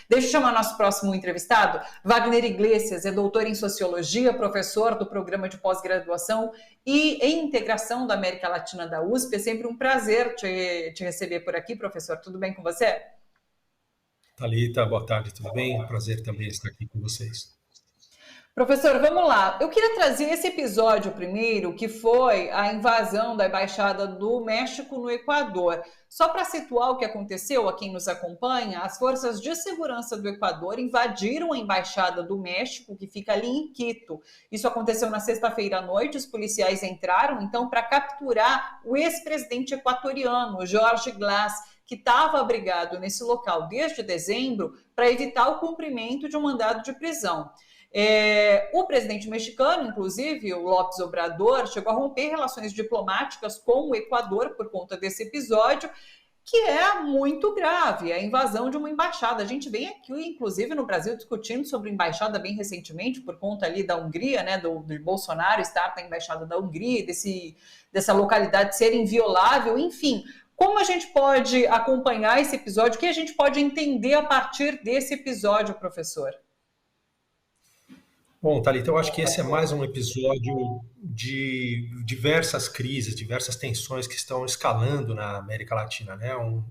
Deixa eu chamar nosso próximo entrevistado. Wagner Iglesias é doutor em Sociologia, professor do Programa de Pós-Graduação e em Integração da América Latina da USP. É sempre um prazer te receber por aqui, professor. Tudo bem com você? Thalita, boa tarde, tudo bem? Prazer também estar aqui com vocês. Professor, vamos lá. Eu queria trazer esse episódio primeiro, que foi a invasão da Embaixada do México no Equador. Só para situar o que aconteceu a quem nos acompanha, as forças de segurança do Equador invadiram a Embaixada do México, que fica ali em Quito. Isso aconteceu na sexta-feira à noite, os policiais entraram, então, para capturar o ex-presidente equatoriano, Jorge Glass, que estava abrigado nesse local desde dezembro para evitar o cumprimento de um mandado de prisão. O presidente mexicano, inclusive, o López Obrador, chegou a romper relações diplomáticas com o Equador por conta desse episódio, que é muito grave, a invasão de uma embaixada. A gente vem aqui, inclusive, no Brasil, discutindo sobre embaixada bem recentemente, por conta ali da Hungria, né, do Bolsonaro estar na embaixada da Hungria, dessa localidade ser inviolável, enfim. Como a gente pode acompanhar esse episódio? O que a gente pode entender a partir desse episódio, professor? Bom, Thalita, eu acho que esse é mais um episódio de diversas crises, diversas tensões que estão escalando na América Latina, né? Um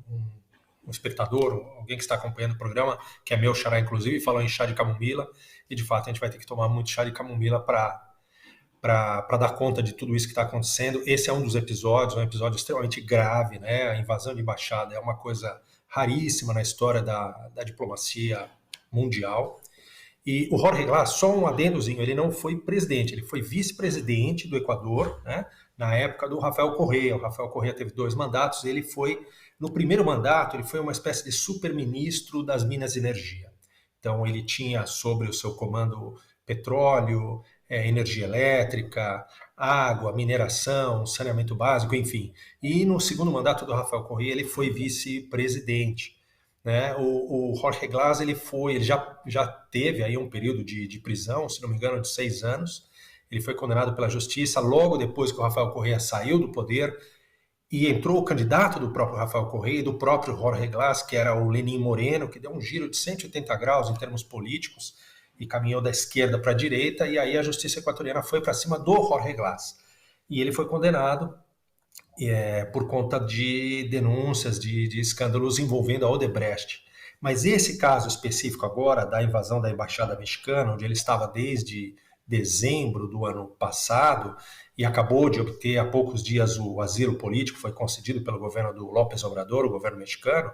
espectador, alguém que está acompanhando o programa, que é meu xará, inclusive, falou em chá de camomila, e de fato a gente vai ter que tomar muito chá de camomila para dar conta de tudo isso que está acontecendo. Esse é um dos episódios, um episódio extremamente grave, né? A invasão de embaixada é uma coisa raríssima na história da diplomacia mundial. E o Jorge Glass, só um adendozinho, ele não foi presidente, ele foi vice-presidente do Equador, né, na época do Rafael Correa. O Rafael Correa teve 2 mandatos, ele foi, no primeiro mandato, ele foi uma espécie de super-ministro das Minas e Energia. Então ele tinha sobre o seu comando petróleo, energia elétrica, água, mineração, saneamento básico, enfim. E no segundo mandato do Rafael Correa, ele foi vice-presidente. Né? O Jorge Glass ele já teve aí um período de prisão, se não me engano, de 6 anos. Ele foi condenado pela justiça logo depois que o Rafael Correa saiu do poder e entrou o candidato do próprio Rafael Correa e do próprio Jorge Glass, que era o Lenín Moreno, que deu um giro de 180 graus em termos políticos e caminhou da esquerda para a direita, e aí a justiça equatoriana foi para cima do Jorge Glass. E ele foi condenado por conta de denúncias de escândalos envolvendo a Odebrecht. Mas esse caso específico agora, da invasão da Embaixada Mexicana, onde ele estava desde dezembro do ano passado e acabou de obter há poucos dias o asilo político, foi concedido pelo governo do López Obrador, o governo mexicano,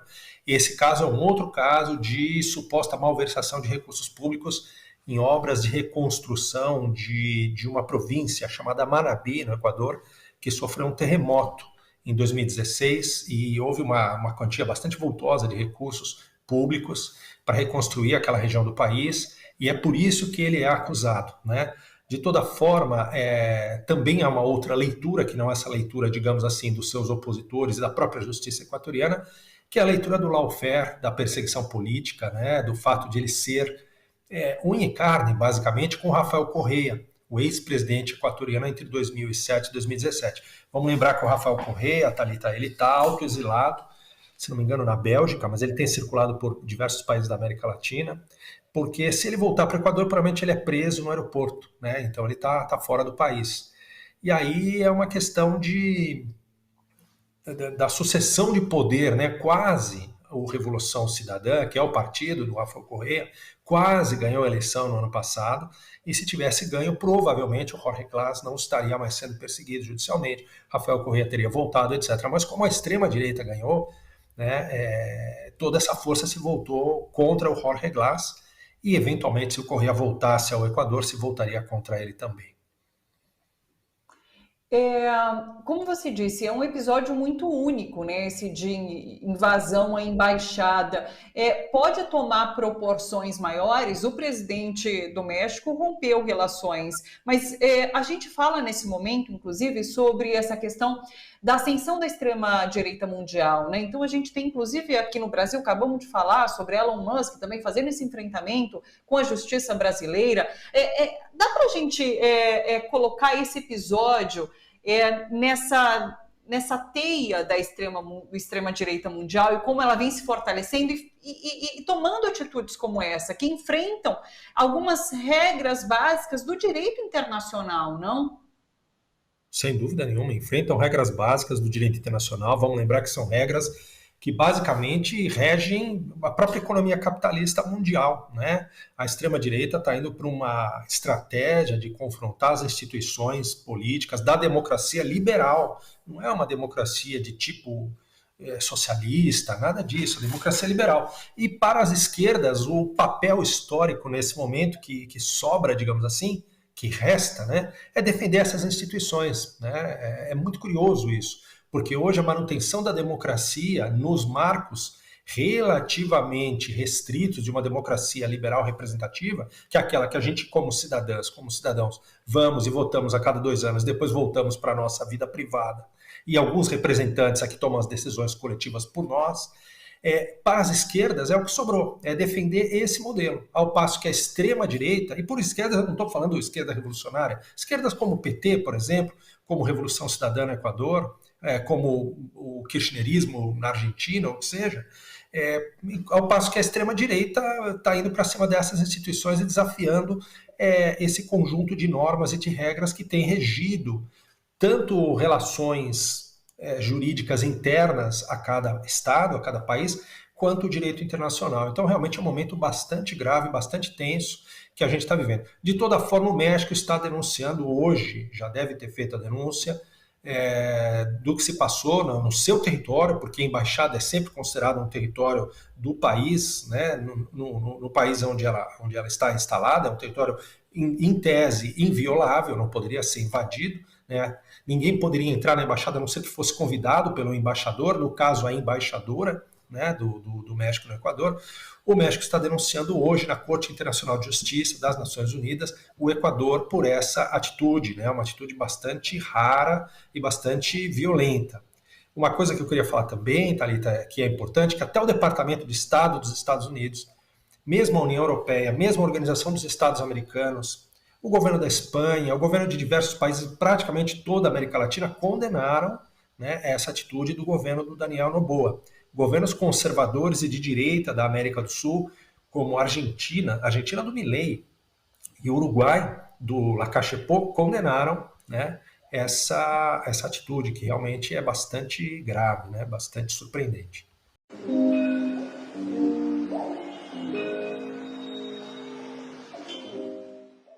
esse caso é um outro caso de suposta malversação de recursos públicos em obras de reconstrução de uma província chamada Manabí, no Equador, que sofreu um terremoto em 2016 e houve uma quantia bastante vultosa de recursos públicos para reconstruir aquela região do país, e é por isso que ele é acusado, né? De toda forma, também há uma outra leitura, que não é essa leitura, digamos assim, dos seus opositores e da própria justiça equatoriana, que é a leitura do lawfare, da perseguição política, né? Do fato de ele ser unha e carne, basicamente, com Rafael Correa, o ex-presidente equatoriano entre 2007 e 2017. Vamos lembrar que o Rafael Correa, Thalita, ele está autoexilado, se não me engano, na Bélgica, mas ele tem circulado por diversos países da América Latina, porque se ele voltar para o Equador, provavelmente ele é preso no aeroporto, né? Então ele está fora do país. E aí é uma questão da sucessão de poder, né? Quase o Revolução Cidadã, que é o partido do Rafael Correa, quase ganhou a eleição no ano passado, e se tivesse ganho, provavelmente o Jorge Glass não estaria mais sendo perseguido judicialmente, Rafael Correa teria voltado, etc. Mas como a extrema-direita ganhou, né, toda essa força se voltou contra o Jorge Glass, e eventualmente se o Correa voltasse ao Equador, se voltaria contra ele também. Como você disse, é um episódio muito único, né? Esse de invasão à embaixada. Pode tomar proporções maiores. O presidente do México rompeu relações, mas a gente fala nesse momento, inclusive, sobre essa questão da ascensão da extrema-direita mundial, né? Então a gente tem, inclusive, aqui no Brasil, acabamos de falar sobre Elon Musk também fazendo esse enfrentamento com a justiça brasileira. Dá para a gente colocar esse episódio nessa nessa teia da extrema-direita mundial e como ela vem se fortalecendo e tomando atitudes como essa, que enfrentam algumas regras básicas do direito internacional, não? Sem dúvida nenhuma, enfrentam regras básicas do direito internacional. Vamos lembrar que são regras que basicamente regem a própria economia capitalista mundial, né? A extrema-direita está indo para uma estratégia de confrontar as instituições políticas da democracia liberal. Não é uma democracia de tipo socialista, nada disso, democracia liberal. E para as esquerdas, o papel histórico nesse momento que sobra, digamos assim, que resta, né, é defender essas instituições. Né? É muito curioso isso, porque hoje a manutenção da democracia nos marcos relativamente restritos de uma democracia liberal representativa, que é aquela que a gente, como cidadãs, como cidadãos, vamos e votamos a cada 2 anos, depois voltamos para a nossa vida privada, e alguns representantes aqui tomam as decisões coletivas por nós, para as esquerdas é o que sobrou, é defender esse modelo, ao passo que a extrema-direita, e por esquerda eu não estou falando esquerda revolucionária, esquerdas como o PT, por exemplo, como Revolução Cidadã no Equador, como o kirchnerismo na Argentina, ou o que seja, ao passo que a extrema-direita está indo para cima dessas instituições e desafiando esse conjunto de normas e de regras que tem regido tanto relações jurídicas internas a cada estado, a cada país, quanto o direito internacional. Então, realmente é um momento bastante grave, bastante tenso que a gente está vivendo. De toda forma, o México está denunciando hoje, já deve ter feito a denúncia, do que se passou no seu território, porque a embaixada é sempre considerada um território do país, né, no país onde ela está instalada, é um território, em tese, inviolável, não poderia ser invadido, né? Ninguém poderia entrar na embaixada a não ser que fosse convidado pelo embaixador, no caso a embaixadora, né, do México no Equador. O México está denunciando hoje na Corte Internacional de Justiça das Nações Unidas o Equador por essa atitude, né, uma atitude bastante rara e bastante violenta. Uma coisa que eu queria falar também, Thalita, que é importante, que até o Departamento de Estado dos Estados Unidos, mesmo a União Europeia, mesmo a Organização dos Estados Americanos, o governo da Espanha, o governo de diversos países, praticamente toda a América Latina, condenaram, né, essa atitude do governo do Daniel Noboa. Governos conservadores e de direita da América do Sul, como a Argentina do Milei, e o Uruguai, do Lacalle Pou, condenaram, né, essa atitude, que realmente é bastante grave, né, bastante surpreendente.